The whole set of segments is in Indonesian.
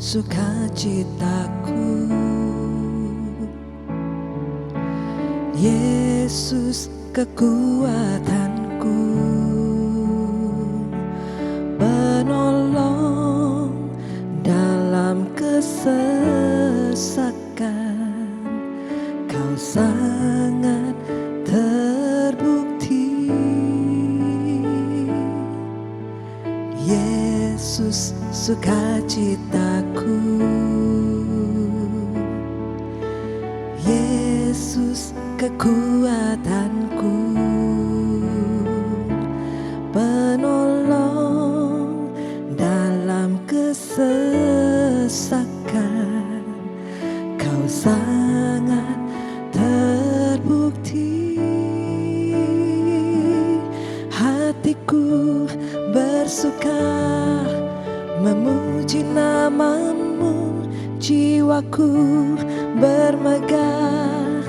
sukacitaku. Yesus kekuatanku, penolong dalam kesesakan. Kau sangat terbukti. Yesus sukacitaku, Yesus kekuatanku, penolong dalam kesesakan. Kau sangat terbukti. Hatiku bersuka memuji namamu, jiwaku bermegah.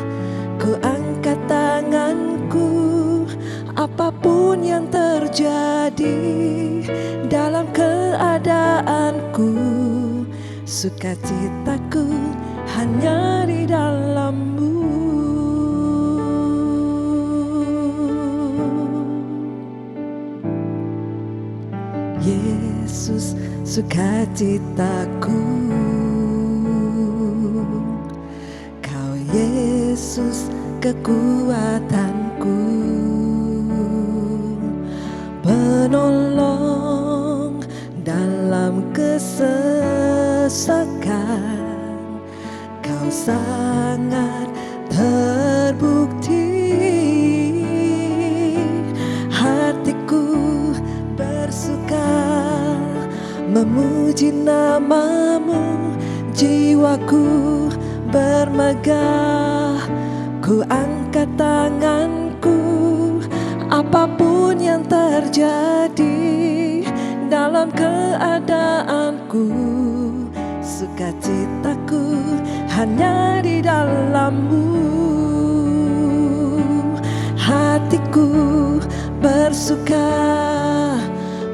Ku angkat tanganku, apapun yang terjadi dalam keadaanku. Sukacitaku hanya di dalam-Mu. Yesus sukacitaku, Kau Yesus kekuatanku, penolong dalam kesesakan. Kau sangat terbukti. Hatiku bersuka memuji namamu, jiwaku bermegah. Ku angkat tanganku, apapun yang terjadi dalam keadaanku. Sukacitaku hanya di dalam-Mu. Hatiku bersuka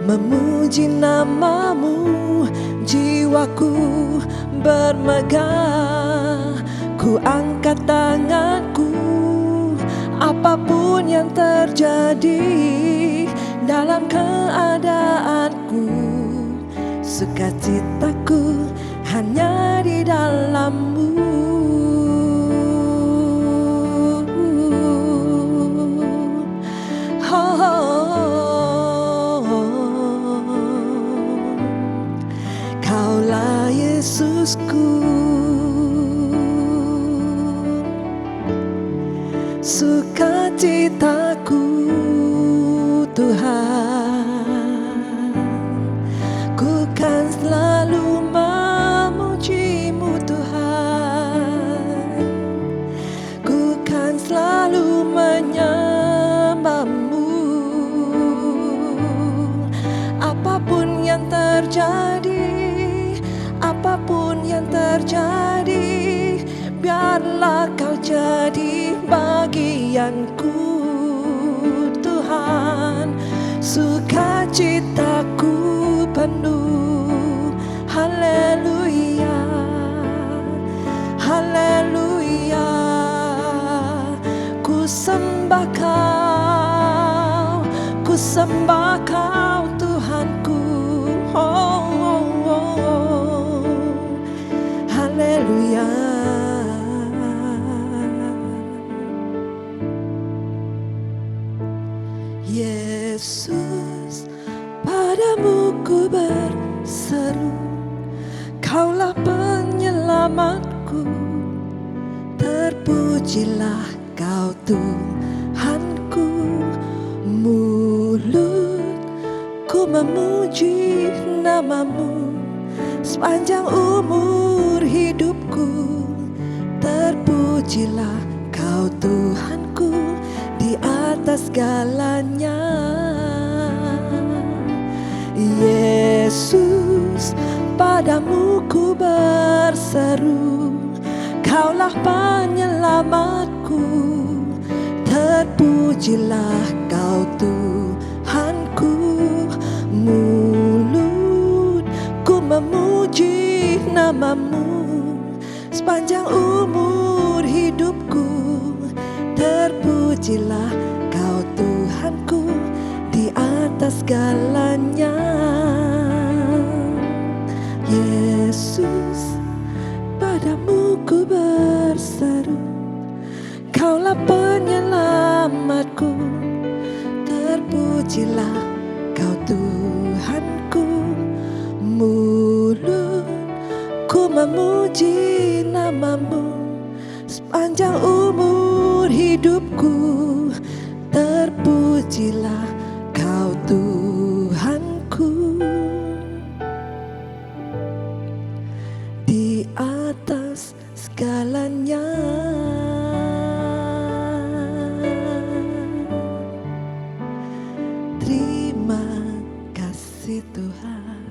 memuji namamu, jiwaku bermegah. Ku angkat tanganku, apapun yang terjadi dalam keadaanku. Sukacitaku hanya di dalam-Mu. Kaulah Yesusku, sukacitaku Tuhan. Ku kan selalu memuji-Mu Tuhan, ku kan selalu menyembah-Mu. Apapun yang terjadi, apapun yang terjadi, biarlah Kau jadi bagianku Tuhan. Sukacitaku penuh, haleluya, haleluya. Ku sembah Kau, ku sembah Kau Tuhanku. Oh, oh, oh. Haleluya. Yesus, padamu ku berseru, Kaulah penyelamatku. Terpujilah Kau Tuhanku. Mulutku memuji namamu sepanjang umur hidupku. Terpujilah Kau Tuhanku di atas segalanya. Yesus, padamu ku berseru, Kaulah penyelamatku. Terpujilah Kau Tuhanku. Mulutku memuji namamu sepanjang umur hidupku. Terpujilah Kau Tuhanku di atas segalanya. Yesus, padamu ku berseru, Kaulah penyelamatku. Terpujilah Kau Tuhanku, mulutku memuji namamu sepanjang umur hidupku. Terpujilah Kau Tuhanku di atas segalanya. Terima kasih Tuhan.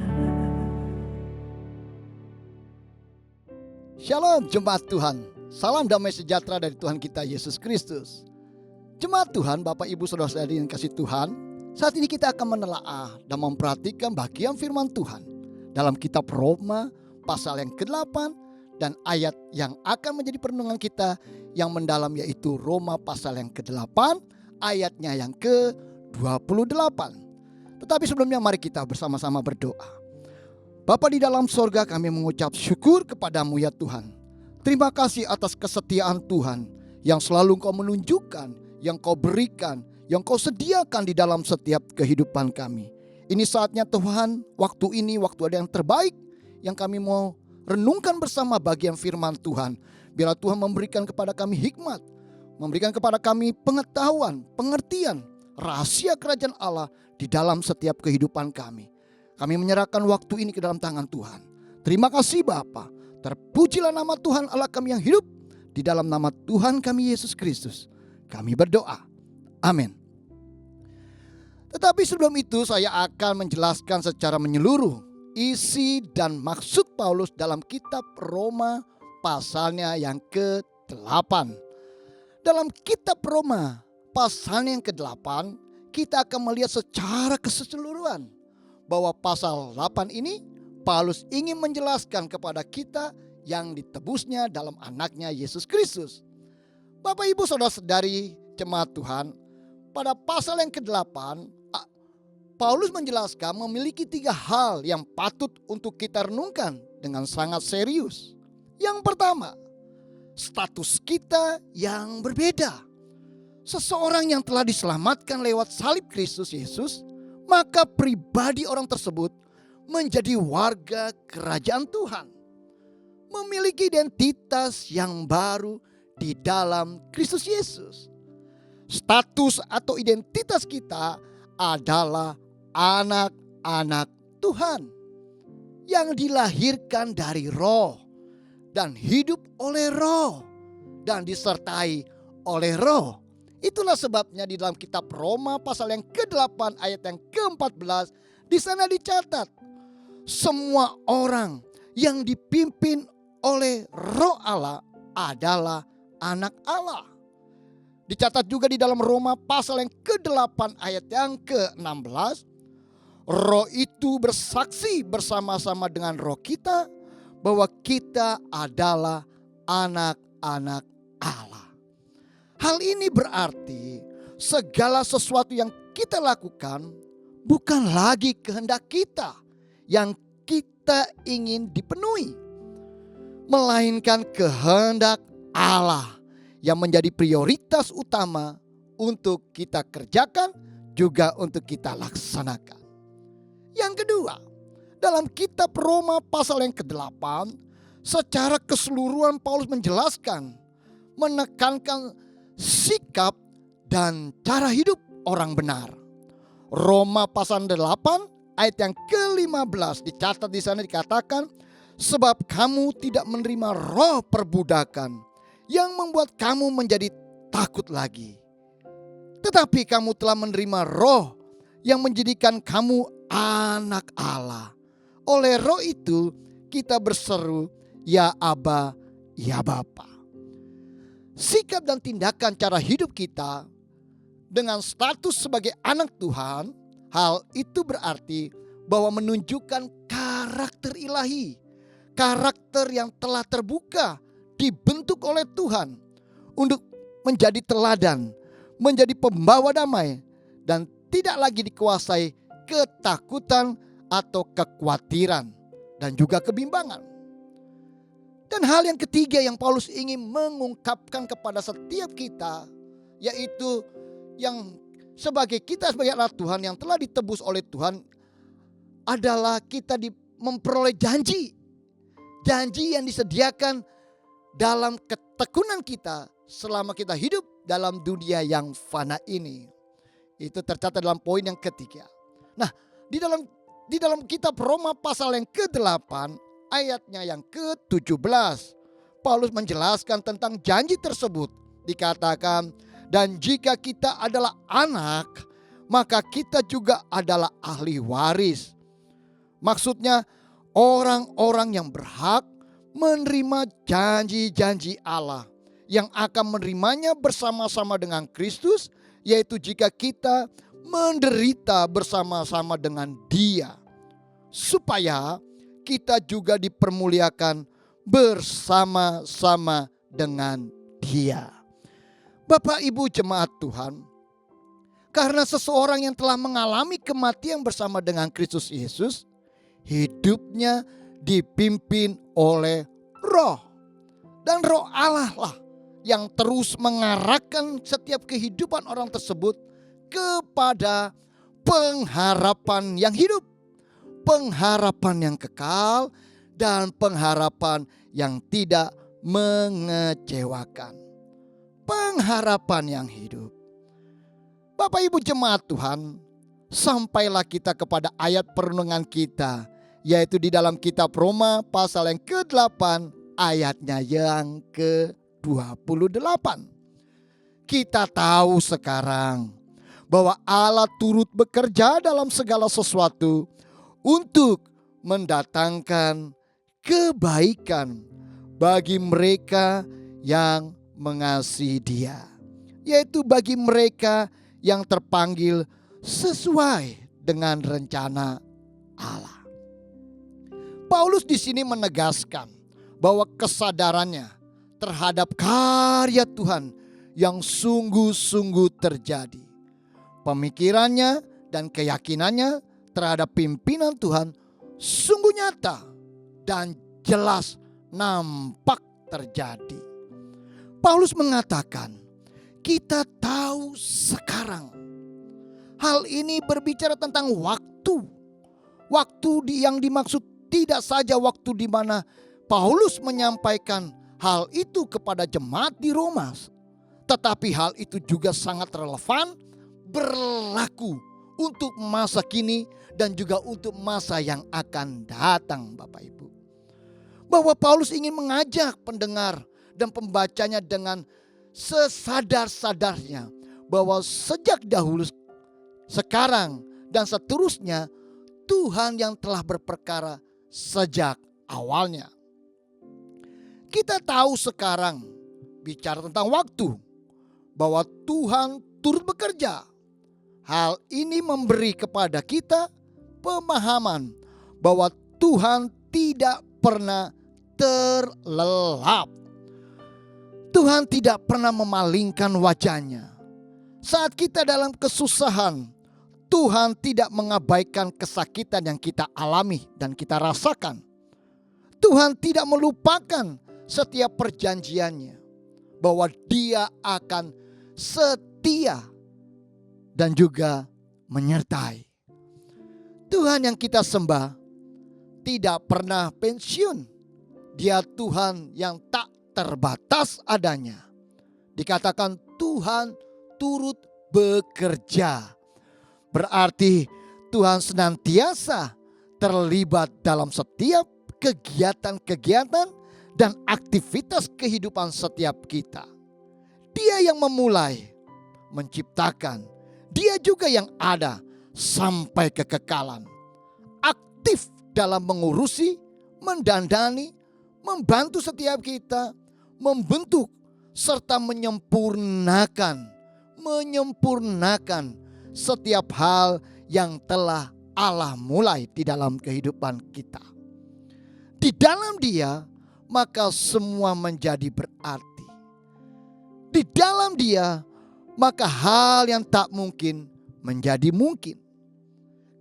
Shalom jemaat Tuhan, salam damai sejahtera dari Tuhan kita Yesus Kristus. Jemaat Tuhan, Bapak Ibu Saudara-saudari yang kasih Tuhan, saat ini kita akan menelaah dan memperhatikan bagian firman Tuhan dalam kitab Roma pasal yang ke-8 dan ayat yang akan menjadi perenungan kita yang mendalam, yaitu Roma pasal yang ke-8 ayatnya yang ke-28. Tetapi sebelumnya mari kita bersama-sama berdoa. Bapa di dalam sorga, kami mengucap syukur kepadamu ya Tuhan. Terima kasih atas kesetiaan Tuhan yang selalu Kau menunjukkan, yang Kau berikan, yang Kau sediakan di dalam setiap kehidupan kami. Ini saatnya Tuhan, waktu ini waktu ada yang terbaik yang kami mau renungkan bersama bagian firman Tuhan. Biarlah Tuhan memberikan kepada kami hikmat, memberikan kepada kami pengetahuan, pengertian, rahasia kerajaan Allah di dalam setiap kehidupan kami. Kami menyerahkan waktu ini ke dalam tangan Tuhan. Terima kasih Bapa. Terpujilah nama Tuhan Allah kami yang hidup. Di dalam nama Tuhan kami Yesus Kristus kami berdoa. Amin. Tetapi sebelum itu saya akan menjelaskan secara menyeluruh isi dan maksud Paulus dalam kitab Roma pasalnya yang ke-8. Dalam kitab Roma pasalnya yang ke-8, kita akan melihat secara keseluruhan bahwa pasal 8 ini Paulus ingin menjelaskan kepada kita yang ditebusnya dalam anaknya Yesus Kristus. Bapak Ibu Saudara-saudari jemaat Tuhan, pada pasal yang ke-8 Paulus menjelaskan memiliki 3 hal yang patut untuk kita renungkan dengan sangat serius. Yang pertama, status kita yang berbeda. Seseorang yang telah diselamatkan lewat salib Kristus Yesus, maka pribadi orang tersebut menjadi warga kerajaan Tuhan, memiliki identitas yang baru di dalam Kristus Yesus. Status atau identitas kita adalah anak-anak Tuhan yang dilahirkan dari Roh dan hidup oleh Roh dan disertai oleh Roh. Itulah sebabnya di dalam kitab Roma pasal yang ke-8 ayat yang ke-14 di sana dicatat, semua orang yang dipimpin oleh Roh Allah adalah anak Allah. Dicatat juga di dalam Roma pasal yang ke-8 ayat yang ke-16, Roh itu bersaksi bersama-sama dengan roh kita bahwa kita adalah anak-anak Allah. Hal ini berarti segala sesuatu yang kita lakukan bukan lagi kehendak kita yang kita ingin dipenuhi, melainkan kehendak Allah yang menjadi prioritas utama untuk kita kerjakan, juga untuk kita laksanakan. Yang kedua, dalam kitab Roma pasal yang ke-8, secara keseluruhan Paulus menjelaskan, menekankan sikap dan cara hidup orang benar. Roma pasal 8 ayat yang ke-15 dicatat di sana dikatakan, sebab kamu tidak menerima roh perbudakan yang membuat kamu menjadi takut lagi, tetapi kamu telah menerima roh yang menjadikan kamu anak Allah. Oleh roh itu kita berseru, ya Aba, ya Bapa. Sikap dan tindakan cara hidup kita dengan status sebagai anak Tuhan, hal itu berarti bahwa menunjukkan karakter ilahi, karakter yang telah terbuka, dibentuk oleh Tuhan untuk menjadi teladan, menjadi pembawa damai, dan tidak lagi dikuasai ketakutan atau kekhawatiran dan juga kebimbangan. Dan hal yang ketiga yang Paulus ingin mengungkapkan kepada setiap kita, yaitu yang sebagai kita sebagai anak Tuhan yang telah ditebus oleh Tuhan, adalah kita memperoleh janji. Janji yang disediakan dalam ketekunan kita selama kita hidup dalam dunia yang fana ini. Itu tercatat dalam poin yang ketiga. Nah, di dalam kitab Roma pasal yang ke-8 ayatnya yang ke-17, Paulus menjelaskan tentang janji tersebut. Dikatakan, dan jika kita adalah anak, maka kita juga adalah ahli waris. Maksudnya orang-orang yang berhak menerima janji-janji Allah yang akan menerimanya bersama-sama dengan Kristus, yaitu jika kita menderita bersama-sama dengan Dia, supaya kita juga dipermuliakan bersama-sama dengan Dia. Bapak Ibu jemaat Tuhan, karena seseorang yang telah mengalami kematian bersama dengan Kristus Yesus, hidupnya dipimpin oleh Roh. Dan Roh Allah lah yang terus mengarahkan setiap kehidupan orang tersebut kepada pengharapan yang hidup, pengharapan yang kekal, dan pengharapan yang tidak mengecewakan. Pengharapan yang hidup. Bapak Ibu jemaat Tuhan, sampailah kita kepada ayat perenungan kita, yaitu di dalam kitab Roma pasal yang ke-8 ayatnya yang ke-28. Kita tahu sekarang bahwa Allah turut bekerja dalam segala sesuatu untuk mendatangkan kebaikan bagi mereka yang mengasihi Dia, yaitu bagi mereka yang terpanggil sesuai dengan rencana Allah. Paulus di sini menegaskan bahwa kesadarannya terhadap karya Tuhan yang sungguh-sungguh terjadi. Pemikirannya dan keyakinannya terhadap pimpinan Tuhan sungguh nyata dan jelas nampak terjadi. Paulus mengatakan, kita tahu sekarang. Hal ini berbicara tentang waktu. Waktu yang dimaksud tidak saja waktu di mana Paulus menyampaikan hal itu kepada jemaat di Roma, tetapi hal itu juga sangat relevan, berlaku untuk masa kini dan juga untuk masa yang akan datang, Bapak Ibu. Bahwa Paulus ingin mengajak pendengar dan pembacanya dengan sesadar-sadarnya bahwa sejak dahulu, sekarang, dan seterusnya Tuhan yang telah berperkara sejak awalnya. Kita tahu sekarang, bicara tentang waktu, bahwa Tuhan turut bekerja. Hal ini memberi kepada kita pemahaman bahwa Tuhan tidak pernah terlelap. Tuhan tidak pernah memalingkan wajahnya. Saat kita dalam kesusahan, Tuhan tidak mengabaikan kesakitan yang kita alami dan kita rasakan. Tuhan tidak melupakan setiap perjanjiannya bahwa Dia akan setia dan juga menyertai. Tuhan yang kita sembah tidak pernah pensiun. Dia Tuhan yang tak terbatas adanya. Dikatakan Tuhan turut bekerja. Berarti Tuhan senantiasa terlibat dalam setiap kegiatan-kegiatan dan aktivitas kehidupan setiap kita. Dia yang memulai, menciptakan. Dia juga yang ada sampai kekekalan. Aktif dalam mengurusi, mendandani, membantu setiap kita, membentuk serta menyempurnakan setiap hal yang telah Allah mulai di dalam kehidupan kita. Di dalam Dia maka semua menjadi berarti. Di dalam Dia maka hal yang tak mungkin menjadi mungkin.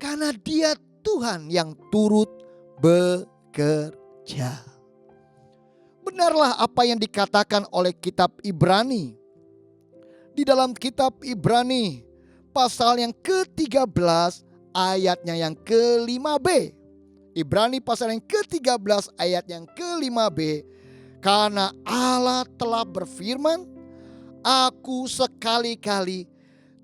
Karena Dia Tuhan yang turut bekerja. Benarlah apa yang dikatakan oleh kitab Ibrani. Di dalam kitab Ibrani pasal yang ke-13 ayatnya yang ke-5b. Ibrani pasal yang ke-13 ayat yang ke-5b. Karena Allah telah berfirman, aku sekali-kali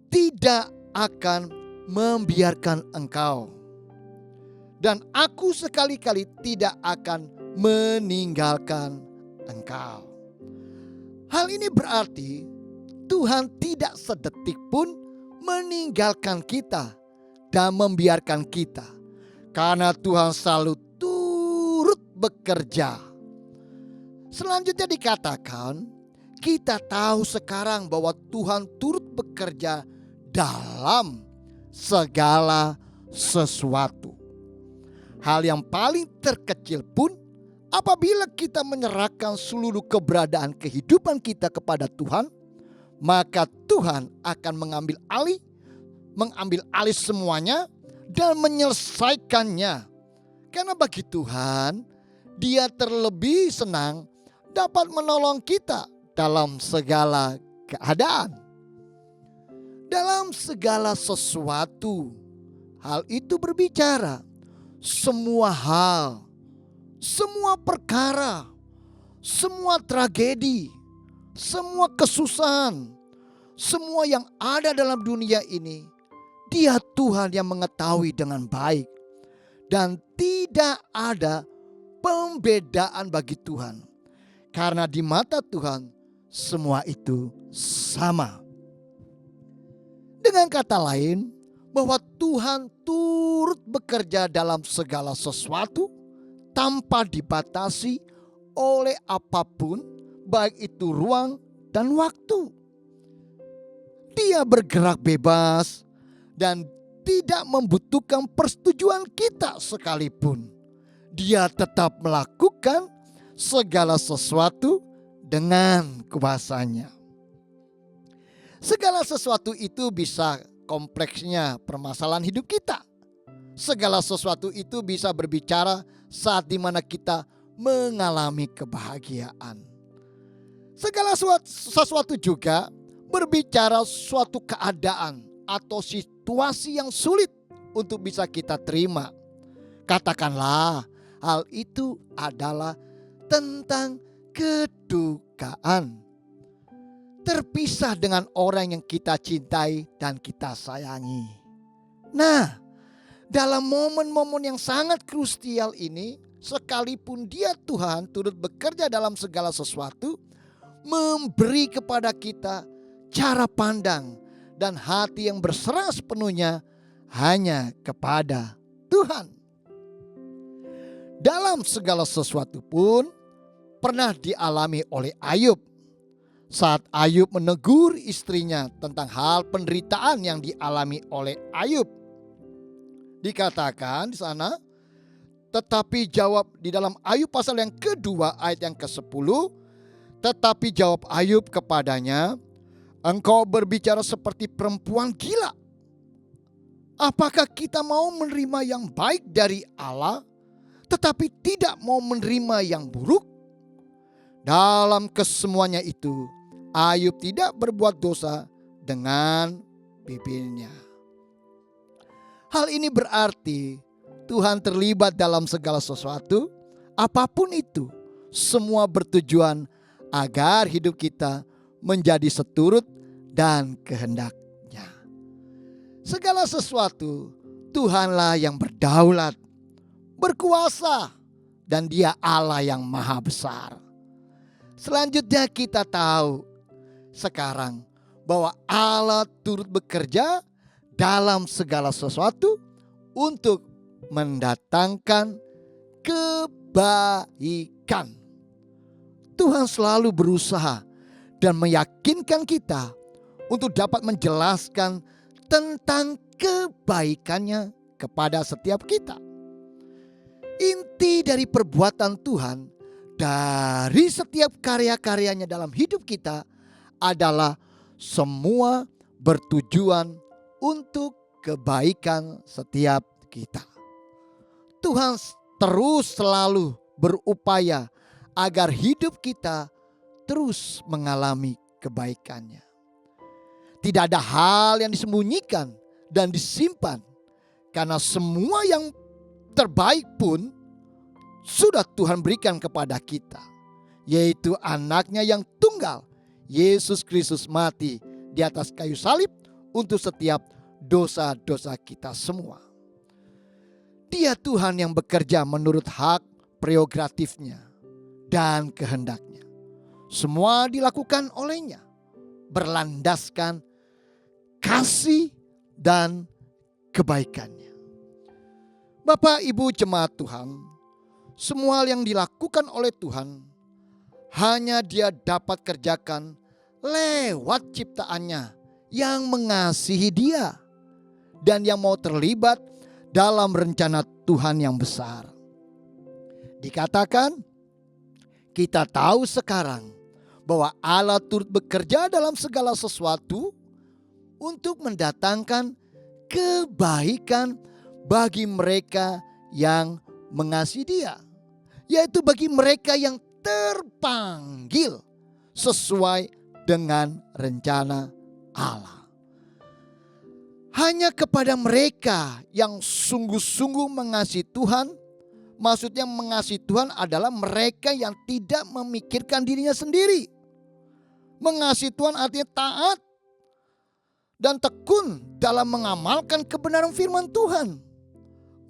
tidak akan membiarkan engkau. Dan aku sekali-kali tidak akan meninggalkan engkau. Hal ini berarti Tuhan tidak sedetik pun meninggalkan kita dan membiarkan kita. Karena Tuhan selalu turut bekerja. Selanjutnya dikatakan, kita tahu sekarang bahwa Tuhan turut bekerja dalam segala sesuatu. Hal yang paling terkecil pun, apabila kita menyerahkan seluruh keberadaan kehidupan kita kepada Tuhan, maka Tuhan akan mengambil alih semuanya dan menyelesaikannya. Karena bagi Tuhan, Dia terlebih senang dapat menolong kita dalam segala keadaan. Dalam segala sesuatu, hal itu berbicara semua hal, semua perkara, semua tragedi, semua kesusahan, semua yang ada dalam dunia ini, Dia Tuhan yang mengetahui dengan baik. Dan tidak ada pembedaan bagi Tuhan. Karena di mata Tuhan semua itu sama. Dengan kata lain, bahwa Tuhan turut bekerja dalam segala sesuatu tanpa dibatasi oleh apapun, baik itu ruang dan waktu. Dia bergerak bebas dan tidak membutuhkan persetujuan kita sekalipun. Dia tetap melakukan segala sesuatu dengan kuasanya. Segala sesuatu itu bisa kompleksnya permasalahan hidup kita. Segala sesuatu itu bisa berbicara saat dimana kita mengalami kebahagiaan. Segala sesuatu juga berbicara suatu keadaan atau situasi yang sulit untuk bisa kita terima. Katakanlah hal itu adalah tentang kedukaan. Terpisah dengan orang yang kita cintai dan kita sayangi. Nah, dalam momen-momen yang sangat krusial ini, sekalipun Dia Tuhan turut bekerja dalam segala sesuatu, memberi kepada kita cara pandang dan hati yang berserah sepenuhnya hanya kepada Tuhan. Dalam segala sesuatu pun pernah dialami oleh Ayub. Saat Ayub menegur istrinya tentang hal penderitaan yang dialami oleh Ayub. Dikatakan di sana, tetapi jawab di dalam Ayub pasal yang kedua ayat yang ke-10, tetapi jawab Ayub kepadanya, engkau berbicara seperti perempuan gila. Apakah kita mau menerima yang baik dari Allah, tetapi tidak mau menerima yang buruk? Dalam kesemuanya itu, Ayub tidak berbuat dosa dengan bibirnya. Hal ini berarti Tuhan terlibat dalam segala sesuatu, apapun itu, semua bertujuan agar hidup kita menjadi seturut dan kehendaknya. Segala sesuatu Tuhanlah yang berdaulat, berkuasa, dan Dia Allah yang maha besar. Selanjutnya kita tahu sekarang bahwa Allah turut bekerja dalam segala sesuatu untuk mendatangkan kebaikan. Tuhan selalu berusaha dan meyakinkan kita untuk dapat menjelaskan tentang kebaikannya kepada setiap kita. Inti dari perbuatan Tuhan, dari setiap karya-karyanya dalam hidup kita adalah semua bertujuan untuk kebaikan setiap kita. Tuhan terus selalu berupaya agar hidup kita terus mengalami kebaikannya. Tidak ada hal yang disembunyikan dan disimpan, karena semua yang terbaik pun sudah Tuhan berikan kepada kita, yaitu anaknya yang tunggal, Yesus Kristus, mati di atas kayu salib untuk setiap dosa-dosa kita semua. Dia Tuhan yang bekerja menurut hak prerogatifnya dan kehendaknya. Semua dilakukan olehnya, berlandaskan kasih dan kebaikannya. Bapak Ibu jemaat Tuhan, semua yang dilakukan oleh Tuhan hanya Dia dapat kerjakan lewat ciptaannya yang mengasihi Dia dan yang mau terlibat dalam rencana Tuhan yang besar. Dikatakan, kita tahu sekarang bahwa Allah turut bekerja dalam segala sesuatu untuk mendatangkan kebaikan bagi mereka yang mengasihi Dia, yaitu bagi mereka yang terpanggil sesuai dengan rencana Allah. Hanya kepada mereka yang sungguh-sungguh mengasihi Tuhan, maksudnya mengasihi Tuhan adalah mereka yang tidak memikirkan dirinya sendiri. Mengasihi Tuhan artinya taat dan tekun dalam mengamalkan kebenaran firman Tuhan.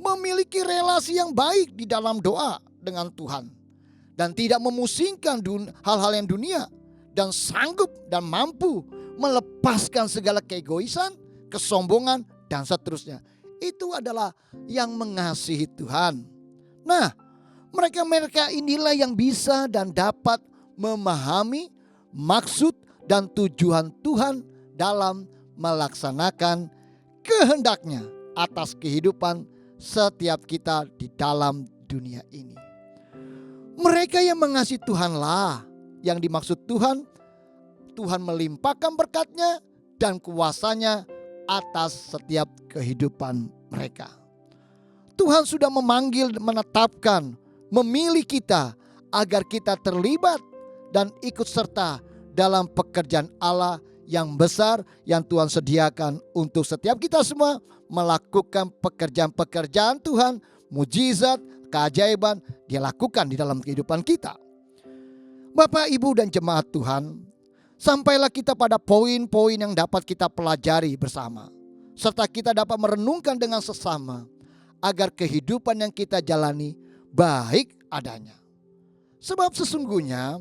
Memiliki relasi yang baik di dalam doa dengan Tuhan. Dan tidak memusingkan hal-hal yang dunia. Dan sanggup dan mampu melepaskan segala keegoisan, kesombongan, dan seterusnya. Itu adalah yang mengasihi Tuhan. Nah, mereka-mereka inilah yang bisa dan dapat memahami maksud dan tujuan Tuhan dalam melaksanakan kehendaknya atas kehidupan setiap kita di dalam dunia ini. Mereka yang mengasihi Tuhanlah yang dimaksud Tuhan. Tuhan melimpahkan berkat-Nya dan kuasa-Nya atas setiap kehidupan mereka. Tuhan sudah memanggil, menetapkan, memilih kita agar kita terlibat dan ikut serta dalam pekerjaan Allah yang besar yang Tuhan sediakan untuk setiap kita semua melakukan pekerjaan-pekerjaan Tuhan, mujizat, keajaiban Dia lakukan di dalam kehidupan kita. Bapak, Ibu dan jemaat Tuhan, sampailah kita pada poin-poin yang dapat kita pelajari bersama, serta kita dapat merenungkan dengan sesama agar kehidupan yang kita jalani baik adanya. Sebab sesungguhnya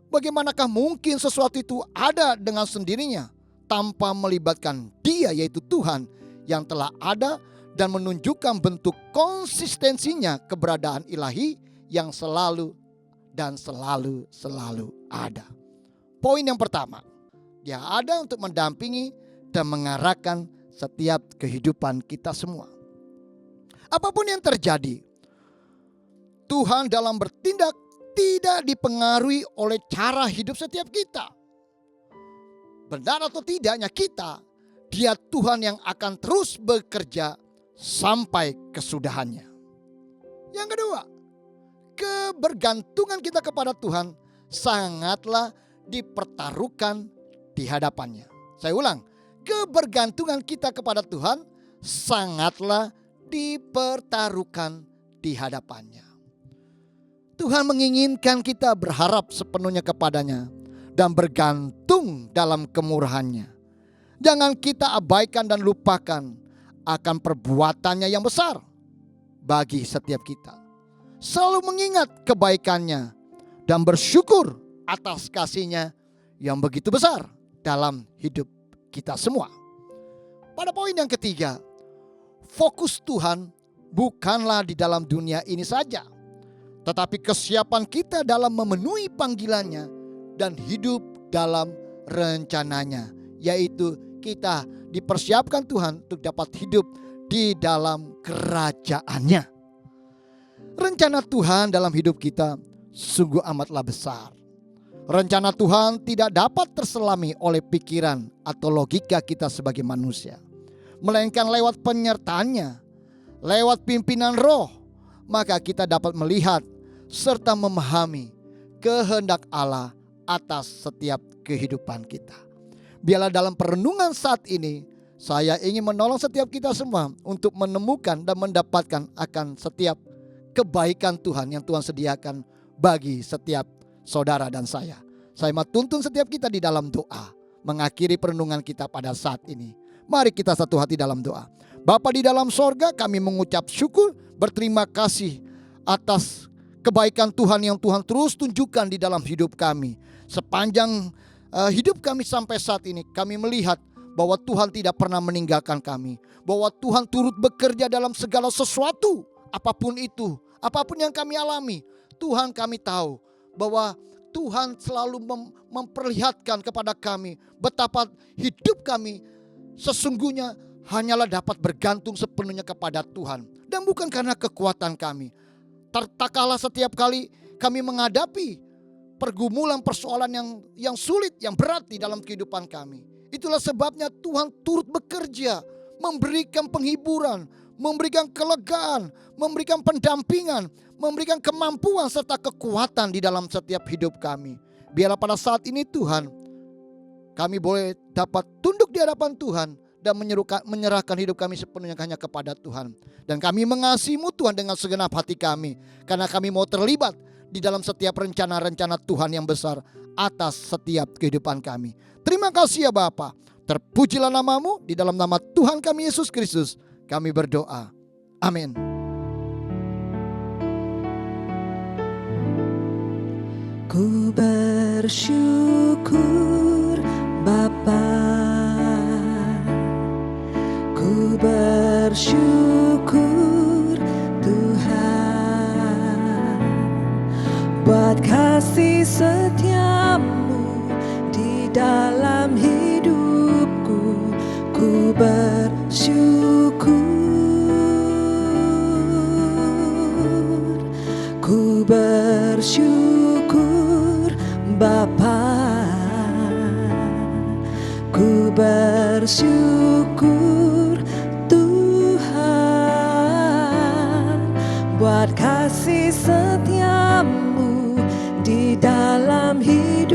bagaimanakah mungkin sesuatu itu ada dengan sendirinya tanpa melibatkan Dia, yaitu Tuhan yang telah ada dan menunjukkan bentuk konsistensinya keberadaan ilahi yang selalu dan selalu ada. Poin yang pertama, Dia ada untuk mendampingi dan mengarahkan setiap kehidupan kita semua. Apapun yang terjadi, Tuhan dalam bertindak tidak dipengaruhi oleh cara hidup setiap kita. Benar atau tidaknya kita, Dia Tuhan yang akan terus bekerja sampai kesudahannya. Yang kedua, kebergantungan kita kepada Tuhan sangatlah dipertaruhkan di hadapannya. Saya ulang, kebergantungan kita kepada Tuhan sangatlah dipertaruhkan di hadapannya. Tuhan menginginkan kita berharap sepenuhnya kepadanya dan bergantung dalam kemurahannya. Jangan kita abaikan dan lupakan akan perbuatannya yang besar bagi setiap kita. Selalu mengingat kebaikannya dan bersyukur atas kasih-Nya yang begitu besar dalam hidup kita semua. Pada poin yang ketiga, fokus Tuhan bukanlah di dalam dunia ini saja, tetapi kesiapan kita dalam memenuhi panggilannya dan hidup dalam rencananya, yaitu kita dipersiapkan Tuhan untuk dapat hidup di dalam kerajaan-Nya. Rencana Tuhan dalam hidup kita sungguh amatlah besar. Rencana Tuhan tidak dapat terselami oleh pikiran atau logika kita sebagai manusia, melainkan lewat penyertaannya, lewat pimpinan roh, maka kita dapat melihat serta memahami kehendak Allah atas setiap kehidupan kita. Biarlah dalam perenungan saat ini, saya ingin menolong setiap kita semua untuk menemukan dan mendapatkan akan setiap kebaikan Tuhan yang Tuhan sediakan bagi setiap saudara dan saya. Saya mau tuntun setiap kita di dalam doa, mengakhiri perenungan kita pada saat ini. Mari kita satu hati dalam doa. Bapa di dalam sorga, kami mengucap syukur, berterima kasih atas kebaikan Tuhan yang Tuhan terus tunjukkan di dalam hidup kami. Sepanjang hidup kami sampai saat ini, kami melihat bahwa Tuhan tidak pernah meninggalkan kami, bahwa Tuhan turut bekerja dalam segala sesuatu, apapun itu, apapun yang kami alami. Tuhan, kami tahu bahwa Tuhan selalu memperlihatkan kepada kami betapa hidup kami sesungguhnya hanyalah dapat bergantung sepenuhnya kepada Tuhan, dan bukan karena kekuatan kami. Tak kalah setiap kali kami menghadapi pergumulan persoalan yang sulit, yang berat di dalam kehidupan kami. Itulah sebabnya Tuhan turut bekerja, memberikan penghiburan, memberikan kelegaan, memberikan pendampingan, memberikan kemampuan serta kekuatan di dalam setiap hidup kami. Biarlah pada saat ini Tuhan, kami boleh dapat tunduk di hadapan Tuhan dan menyerahkan hidup kami sepenuhnya hanya kepada Tuhan. Dan kami mengasihi-Mu Tuhan dengan segenap hati kami, karena kami mau terlibat di dalam setiap rencana-rencana Tuhan yang besar atas setiap kehidupan kami. Terima kasih ya Bapa. Terpujilah nama-Mu, di dalam nama Tuhan kami Yesus Kristus kami berdoa. Amin. Ku bersyukur Bapa, ku bersyukur Tuhan, buat kasih setia-Mu di dalam hidupku. Ku bersyukur, ku bersyukur Bapa, ku bersyukur Tuhan, buat kasih setia-Mu di dalam hidup.